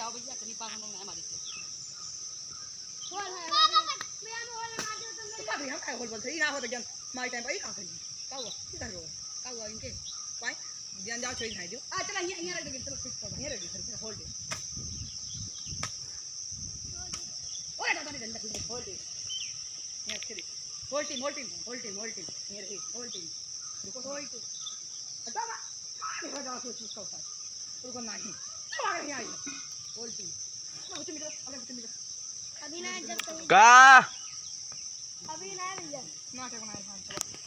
जाओ भैया कहीं पास हम लोग नहीं हमारी से होल है मैं होल मार दो तुम लोग क्या हम होल बोलते ना हो तो ज्ञान माय टाइम पर कहां करी का हुआ किधर हो का हुआ इनके भाई ज्ञान जाओ छोड़ दो आ चला यहां रख दे चलो फिक्स कर यहां रख दे होल्ड दे ओए दादा ने डंडा होल्ड दे यहां खड़ी होल्ड टीम यहां होल्ड टीम रुको होल्ड अच्छा मैं हो जाओ सोच उसका ऊपर रुको नहीं आ रही आई होल्ड टीम कुछ मिलो अबे कुछ मिलो अभी ना जब तुम का अभी ना भैया ना क्या बनाया हम चलो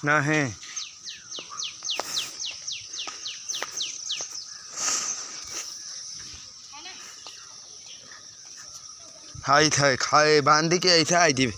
ना है हाई था खाए बांध के ऐसा आई थी